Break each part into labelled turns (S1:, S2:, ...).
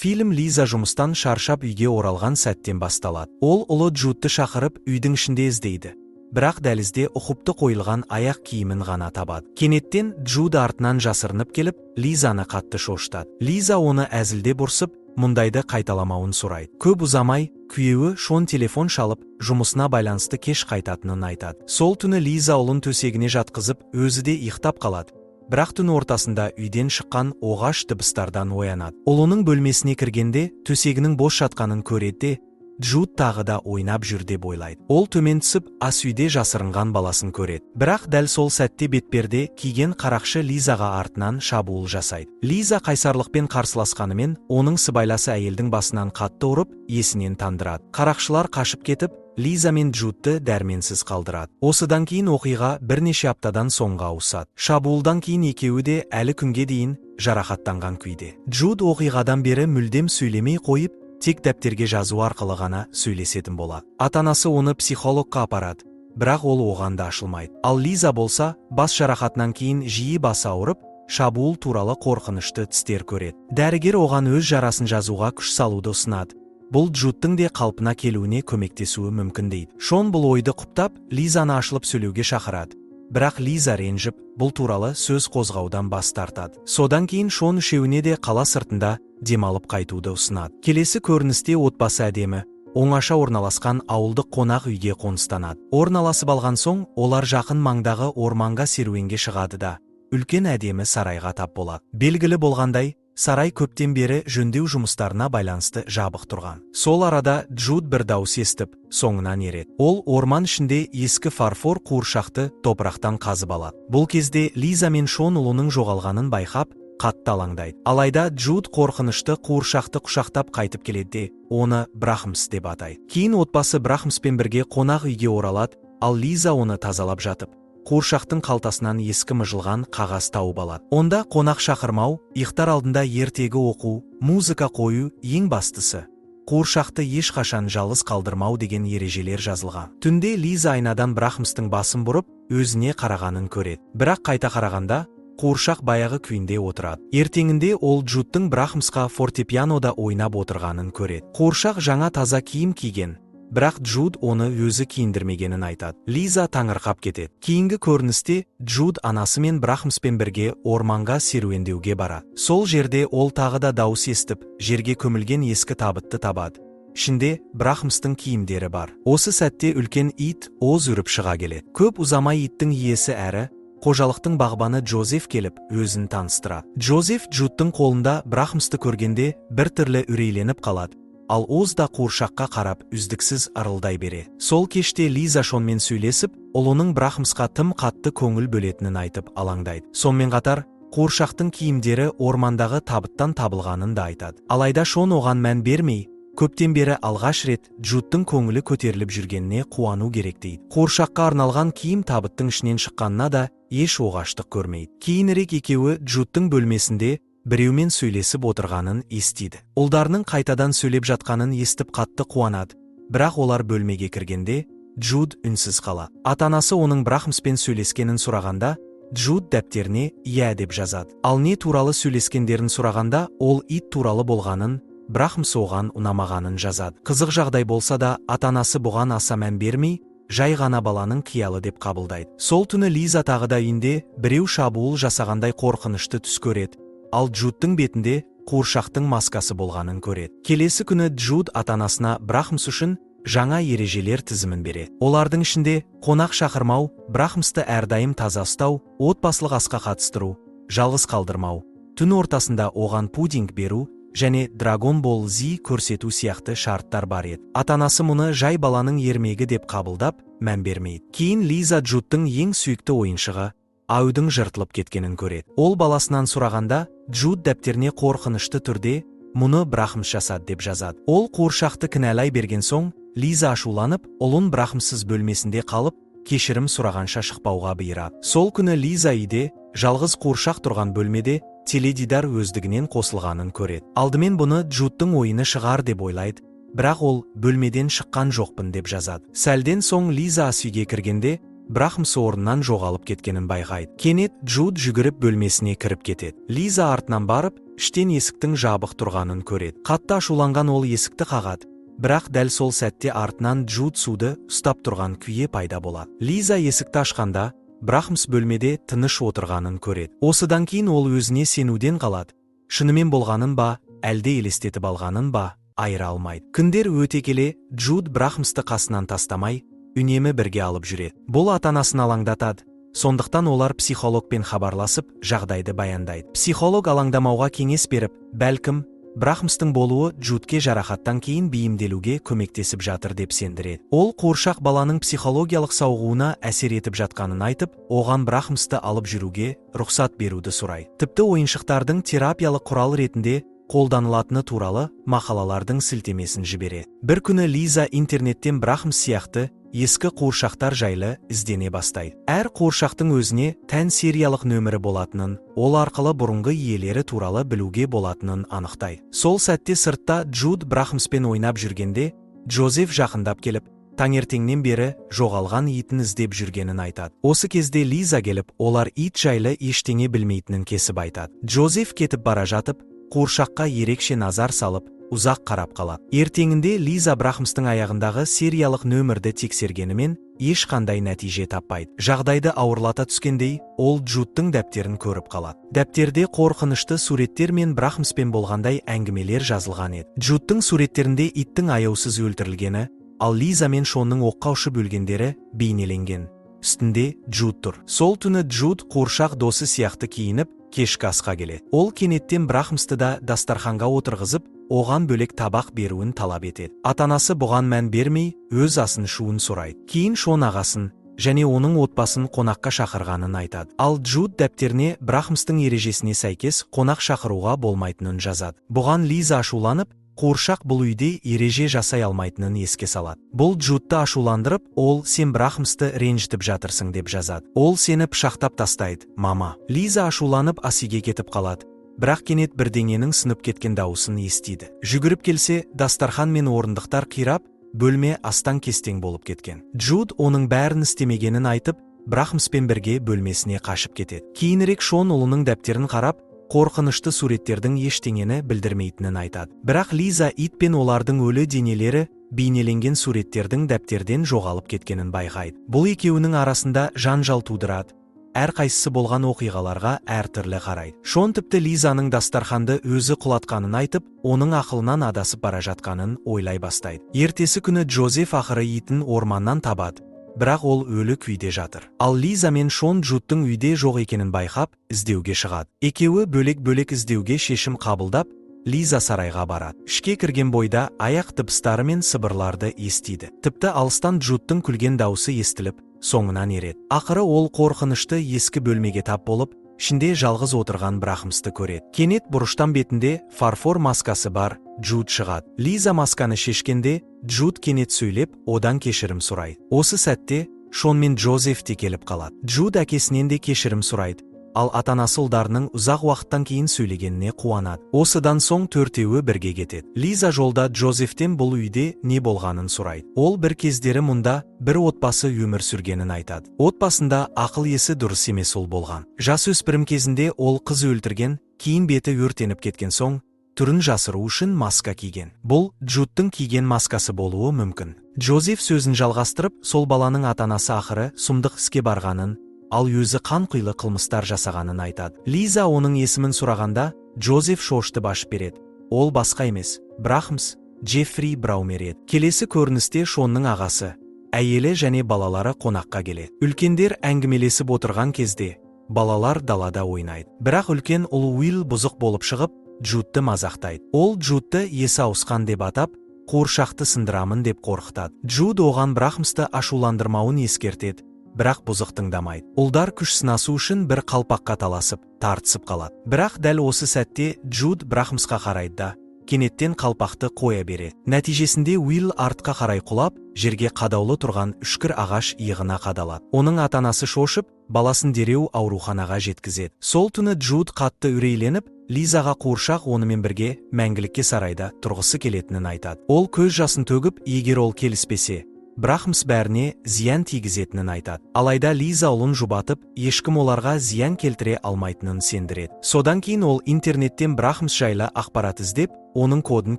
S1: Фильм Лиза жұмыстан шаршап үйге оралған сәттен басталады. Ол ұлы Джудты шақырып үйдің ішінде іздейді. Бірақ дәлізде ұқыпты қойылған аяқ киімін ғана табады. Кенеттен Джуд артынан жасырынып келіп, Лизаны қатты шошытады. Лиза оны әзілдеп ұрсып, мұндайды қайталамауын сұрайды. Көп ұзамай, күйеуі Шон телефон шалып, жұмысына байланысты кеш қайтатынын айтады. Сол түні Лиза ұлын төсегіне жатқызып, өзі де ұйықтап қалады. Бірақ түн ортасында үйден шыққан оғаш дыбыстардан оянады. Ұлының бөлмесіне кіргенде төсегінің бос жатқанын көреді. Джуд тағы да ойнап жүр деп ойлайды. Ол төмен түсіп, ас үйде жасырынған баласын көреді. Бірақ дәл сол сәтте бетперде киген қарақшы Лизаға артынан шабуыл жасайды. Лиза қайсарлықпен қарсыласқанымен, оның сыбайласы әйелдің басынан қатты ұрып, есінен тандырады. Қарақшылар қашып кетіп, Лиза мен Джудты дәрменсіз қалдырады. Осыдан кейін оқиға бірнеше аптадан соңға ауысады. Шабуылдан кейін екеуі де әлі күнге дейін жарақаттанған күйде. Джуд оқиғадан бері мүлдем сөйлемей қойып, тек дәптерге жазу арқылы ғана сөйлесетін болады. Ата-анасы оны психологқа апарады, бірақ ол оған да ашылмайды. Ал Лиза болса, бас жарақатынан кейін жиі басы ауырып, шабуыл туралы қорқынышты түстер көреді. Дәрігер оған өз жарасын жазуға күш салуды ұсынады. Бұл Джудтың де қалпына келуіне көмектесуі мүмкін дейді. Шон бұл ойды құптап, Лизаны ашылып сөйлеуге шақырады. Бірақ Лиза ренжіп, бұл туралы сөз қозғаудан бас тартады. Содан кейін Шон үшеуіне де қала сыртында демалып қайтуды ұсынады. Келесі көріністе отбасы әдемі, оңаша орналасқан ауылдық қонақ үйге қоныстанады. Орналасып алған соң, олар жақын маңдағы орманға серуенге шығады да, үлкен әдемі сарайға тап болады. Белгілі болғандай, сарай көптен бері жөндеу жұмыстарына байланысты жабық тұрған. Сол арада Джуд бір дауыс естіп, соңынан ереді. Ол орман ішінде ескі фарфор қуыршақты топырақтан қазып алады. Бұл кезде Лиза мен Шон ұлының жоғалғанын байқап, қатты алаңдайды. Алайда Джуд қорқынышты қуыршақты құшақтап қайтып келеді, оны Брахмс деп атайды. Кейін отбасы Брахмспен бірге қонақ үйге оралады, ал Лиза оны тазалап жатып, қуыршақтың қалтасынан ескі мыжылған қағаз тауып алады. Онда қонақ шақырмау, ұйықтар алдында ертегі оқу, музыка қою, ең бастысы қуыршақты ешқашан жалғыз қалдырмау деген ережелер жазылған. Түнде Лиза айнадан Брахмстың басын бұрып, өзіне қарағанын көреді. Бірақ қайта қарағанда, қуыршақ баяғы күйінде отырады. Ертеңінде ол Джудтың Брахмсқа фортепианода ойнап отырғанын көреді. Қуыршақ жаңа таза киім киген, бірақ Джуд оны өзі киіндірмегенін айтады. Лиза таңырқап кетеді. Кейінгі көріністе Джуд анасы мен Брахмспен бірге орманға серуендеуге барады. Сол жерде ол тағы да дауыс естіп, жерге көмілген ескі табытты табады. Ішінде Брахмстың киімдері бар. Осы сәтте үлкен ит оз үріп шыға келеді. Көп ұзамай иттің иесі әрі қожалықтың бағбаны Джозеф келіп, өзін таныстырады. Джозеф Джудтың қолында Брахмсты көргенде бір түрлі үрейленіп қалады. Ал Оз да қуыршаққа қарап үздіксіз ырылдай береді. Сол кеште Лиза Шонмен сөйлесіп, ұлының Брахмсқа тым қатты көңіл бөлетінін айтып алаңдайды. Сонымен қатар, қуыршақтың киімдері ормандағы табыттан табылғанын да айтады. Алайда Шон оған мән бермей, көптен бері алғаш рет Джудтың көңілі көтеріліп жүргеніне қуану керек дейді. Қуыршаққа арналған киім табыттың ішінен шыққанына да еш оғаштық көрмейді. Кейінірек екеуі Джудтың бөлмесінде біреумен сөйлесіп отырғанын естиді. Ұлдарының қайтадан сөйлеп жатқанын естіп қатты қуанады. Бірақ олар бөлмеге кіргенде, Джуд үнсіз қалады. Ата-анасы оның Брахмспен сөйлескенін сұрағанда, Джуд дәптеріне «иә» деп жазады. Ал не туралы сөйлескендерін сұрағанда, ол ит туралы болғанын, Брахмс оған ұнамағанын жазады. Қызық жағдай болса да, ата-анасы бұған аса мән бермей, жай ғана баланың қиялы деп қабылдайды. Сол түні Лиза тағы да үйінде біреу шабуыл жасағандай қорқынышты түс көреді. Ал Джудтың бетінде қуыршақтың маскасы болғанын көреді. Келесі күні Джуд ата-анасына Брахмс үшін жаңа ережелер тізімін береді. Олардың ішінде қонақ шақырмау, Брахмсты әрдайым таза ұстау, отбасылық асқа қатыстыру, жалғыз қалдырмау, түн ортасында оған пудинг беру және Dragon Ball Z көрсету сияқты шарттар бар еді. Ата-анасы мұны жай баланың ермегі деп қабылдап, мән бермейді. Кейін Лиза Джудтың ең сүйікті ойыншығы Аудың жыртылып кеткенін көреді. Ол баласынан сұрағанда, Джуд дәптеріне қорқынышты түрде мұны Брахмс жасады деп жазады. Ол қуыршақты кінәлай берген соң, Лиза ашуланып, ұлын Брахмсыз бөлмесінде қалып, кешірім сұрағанша шықпауға бұйырады. Сол күні Лиза үйде, жалғыз қуыршақ тұрған бөлмеде, теледидар өздігінен қосылғанын көреді. Алдымен бұны Джудтың ойыны шығар деп ойлайды, бірақ ол бөлмеден шыққан жоқпын деп жазады. Сәлден соң Лиза ас үйге кіргенде, Брахмс орнынан жоғалып кеткенін байқайды. Кенет Джуд жүгіріп бөлмесіне кіріп кетеді. Лиза артынан барып, іштен есіктің жабық тұрғанын көреді. Қатты ашуланған ол есікті қағады. Бірақ дәл сол сәтте артынан Джуд суды ұстап тұрған күйе пайда болады. Лиза есікті ашқанда, Брахмс бөлмеде тыныш отырғанын көреді. Осыдан кейін ол өзіне сенуден қалады. Шынымен болғанын ба, әлде елестетіп алғанын ба, айыра алмайды. Күндер өте келе, Джуд Брахмсты қасынан тастамай, үнемі бірге алып жүреді. Бұл ата-анасын алаңдатады. Сондықтан олар психологпен хабарласып, жағдайды баяндайды. Психолог алаңдамауға кеңес беріп, бәлкім, Брахмстың болуы Джудке жарақаттан кейін бейімделуге көмектесіп жатыр деп сендіреді. Ол қуыршақ баланың психологиялық сауығуына әсер етіп жатқанын айтып, оған Брахмсты алып жүруге рұқсат беруді сұрайды. Тіпті ойыншықтардың терапиялық құрал ретінде қолданылатыны туралы мақалалардың сілтемесін жібереді. Бір күні Лиза интернеттен Брахмс сияқты ескі қуыршақтар жайлы іздене бастайды. Әр қуыршақтың өзіне тән сериялық нөмірі болатынын, ол арқылы бұрынғы иелері туралы білуге болатынын анықтайды. Сол сәтте сыртта Джуд Брахмспен ойнап жүргенде, Джозеф жақындап келіп, таңертеңнен бері жоғалған итін іздеп жүргенін айтады. Осы кезде Лиза келіп, олар ит жайлы ештеңе білмейтінін кесіп айтады. Джозеф кетіп бара жатып, қуыршаққа ерекше назар салып, ұзақ қарап қалады. Ертеңінде Лиза Брахмстың аяғындағы сериялық нөмірді тексергенімен ешқандай нәтиже таппайды. Жағдайды ауырлата түскендей, ол Джудтың дәптерін көріп қалады. Дәптерде қорқынышты суреттер мен Брахмспен болғандай әңгімелер жазылған еді. Джудтың суреттерінде иттің аяусыз өлтірілгені, ал Лиза мен Шонның оққа ұшып өлгендері бейнеленген. Үстінде Джуд тұр. Сол түні Джуд қуыршақ досы сияқты киініп, кешкі асқа келеді. Ол кенеттен Брахмсты да дастарханға отырғызып, оған бөлек табақ беруін талап етеді. Ата-анасы бұған мән бермей, өз асын ішуін сұрайды. Кейін Шон ағасын және оның отбасын қонаққа шақырғанын айтады. Ал Джуд дәптеріне Брахмстың ережесіне сәйкес қонақ шақыруға болмайтынын жазады. Бұған Лиза ашуланып, қуыршақ бұл үйде ереже жасай алмайтынын еске салады. Бұл Джудты ашуландырып, ол сен Брахмсты ренжітіп жатырсың деп жазады. Ол сені пышақтап тастайды, мама. Лиза ашуланып асиге кетіп қалады. Бірақ кенет бірдеңенің сынып кеткен дауысын естиді. Жүгіріп келсе, дастархан мен орындықтар қирап, бөлме астан кестең болып кеткен. Джуд оның бәрін істемегенін айтып, Брахмспен бірге бөлмесіне қашып кетеді. Кейінірек Шон ұлының дәптерін қарап, қорқынышты суреттердің ештеңені білдірмейтінін айтады. Бірақ Лиза ит пен олардың өлі денелері бейнеленген суреттердің дәптерден жоғалып кеткенін байқайды. Бұл екеуінің арасында жанжал тудырады. Әрқайсысы болған оқиғаларға әртүрлі қарайды. Шон тіпті Лизаның дастарханды өзі құлатқанын айтып, оның ақылынан адасып бара жатқанын ойлай бастайды. Ертесі күні Джозеф ақыры итін орманнан табады. Бірақ ол өлі күйде жатыр. Ал Лиза мен Шон Джудтың үйде жоқ екенін байқап, іздеуге шығады. Екеуі бөлек-бөлек іздеуге шешім қабылдап, Лиза сарайға барады. Ішке кірген бойда аяқ дыбыстары мен сыбырларды естиді. Тіпті алыстан Джудтың күлген дауысы естіліп, соңынан ереді. Ақыры ол қорқынышты ескі бөлмеге тап болып, ішінде жалғыз отырған Брахмсты көреді. Кенет бұрыштан бетінде фарфор маскасы бар Джуд шығады. Лиза масканы шешкенде, Джуд кенет сөйлеп, одан кешірім сұрайды. Осы сәтте Шон мен Джозеф те келіп қалады. Джуд әкесінен де кешірім сұрайды, ал ата-анасы ұлдарының ұзақ уақыттан кейін сөйлегеніне қуанады. Осыдан соң төртеуі бірге кетеді. Лиза жолда Джозефтен бұл үйде не болғанын сұрайды. Ол бір кездері мұнда бір отбасы өмір сүргенін айтады. Отбасында ақыл есі дұрыс емес ол болған. Жасөспірім кезінде ол қыз өлтірген, кейін беті өртеніп кеткен соң, түрін жасыру үшін маска киген. Бұл Джудтың киген маскасы болуы мүмкін. Джозеф сөзін жалғастырып, сол баланың ата-анасы ақыры сұмдық іске барғанын, ал өзі қанқұйлы қылмыстар жасағанын айтады. Лиза оның есімін сұрағанда, Джозеф шошытып ашып береді. Ол басқа емес, Брахмс, Джеффри Браумер еді. Келесі көріністе Шонның ағасы, әйелі және балалары қонаққа келеді. Үлкендер әңгімелесіп отырған кезде, балалар далада ойнайды. Бірақ үлкен ұл Уилл бұзық болып шығып, Джудты мазақтайды. Ол Джудты есі ауысқан деп атап, қуыршақты сындырамын деп қорқытады. Джуд оған Брахмсты ашуландырмауын ескертеді, бірақ бұзық тыңдамайды. Ұлдар күш сынасу үшін бір қалпаққа таласып, тартысып қалады. Бірақ дәл осы сәтте Джуд Брахмсқа қарайды да, кенеттен қалпақты қоя береді. Нәтижесінде Уилл артқа қарай құлап, жерге қадаулы тұрған үшкір ағаш иығына қадалады. Оның ата-анасы шошып, баласын дереу ауруханаға жеткізеді. Сол түні Джуд қатты үрейленіп, Лизаға қуыршақ онымен бірге мәңгілікке сарайда тұрғысы келетінін айтады. Ол көз жасын төгіп, егер ол келіспесе, Брахмс бәріне зиян тигізетінін айтады. Алайда Лиза ұлын жұбатып, ешкім оларға зиян келтіре алмайтынын сендіреді. Содан кейін ол интернеттен Брахмс жайлы ақпарат іздеп, оның кодын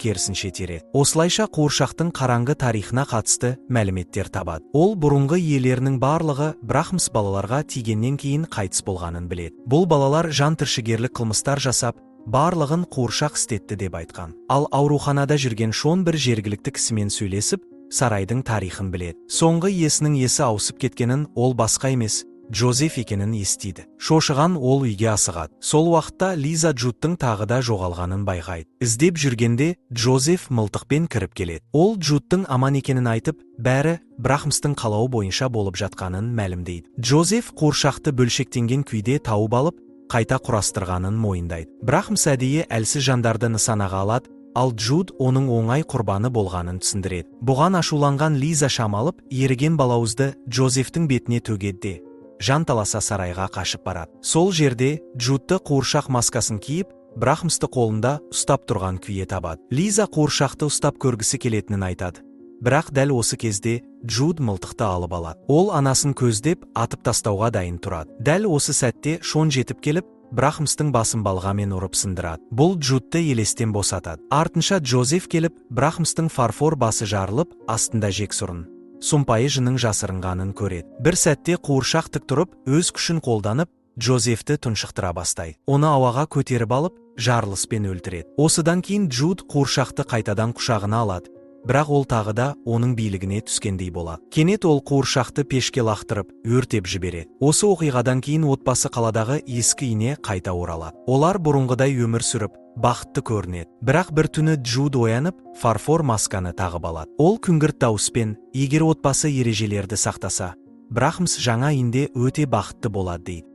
S1: керісінше тереді. Осылайша қуыршақтың қараңғы тарихына қатысты мәліметтер табады. Ол бұрынғы иелерінің барлығы Брахмс балаларға тигеннен кейін қайтыс болғанын біледі. Бұл балалар жантүршігерлік қылмыстар жасап, барлығын қуыршақ істетті деп айтқан. Ал ауруханада жүрген Шон бір жергілікті кісімен сөйлесіп, сарайдың тарихын біледі. Соңғы иесінің есі ауысып кеткенін ол басқа емес, Джозеф екенін естиді. Шошыған ол үйге асығады. Сол уақытта Лиза Джудтың тағы да жоғалғанын байқайды. Іздеп жүргенде Джозеф мылтықпен кіріп келеді. Ол Джудтың аман екенін айтып, бәрі Брахмстың қалауы бойынша болып жатқанын мәлімдейді. Джозеф қуыршақты бөлшектенген күйде тауып алып, қайта құрастырғанын мойындайды. Брахмс әдейі әлсіз жандарды нысанаға алады, ал Джуд оның оңай құрбаны болғанын түсіндіреді. Бұған ашуланған Лиза шам алып, еріген балауызды Джозефтің бетіне төгеді, жанталаса сарайға қашып барады. Сол жерде Джудты қуыршақ маскасын киіп, Брахмсты қолында ұстап тұрған күйе табады. Лиза қуыршақты ұстап көргісі келетінін айтады. Бірақ дәл осы кезде Джуд мылтықты алып алады. Ол анасын көздеп, атып тастауға дайын тұрады. Дәл осы сәтте Шон жетіп келіп, Брахмстың басын балғамен ұрып сындырады. Бұл Джудты елестен босатады. Артынша Джозеф келіп, Брахмстың фарфор басы жарылып, астында жексұрын, сұмпайы жының жасырынғанын көреді. Бір сәтте қуыршақ тік тұрып, өз күшін қолданып, Джозефті тұншықтыра бастайды. Оны ауаға көтеріп алып, жарылыспен өлтіреді. Осыдан кейін Джуд қуыршақты қайтадан құшағына алады. Бірақ ол тағы да оның билігіне түскендей болады. Кенет ол қуыршақты пешке лақтырып, өртеп жібереді. Осы оқиғадан кейін отбасы қаладағы ескі үйіне қайта оралады. Олар бұрынғыдай өмір сүріп, бақытты көрінеді. Бірақ бір түні Джуд оянып, фарфор масканы тағып алады. Ол күңгірт дауыспен, егер отбасы ережелерді сақтаса, Брахмс жаңа үйінде өте бақытты болады дейді.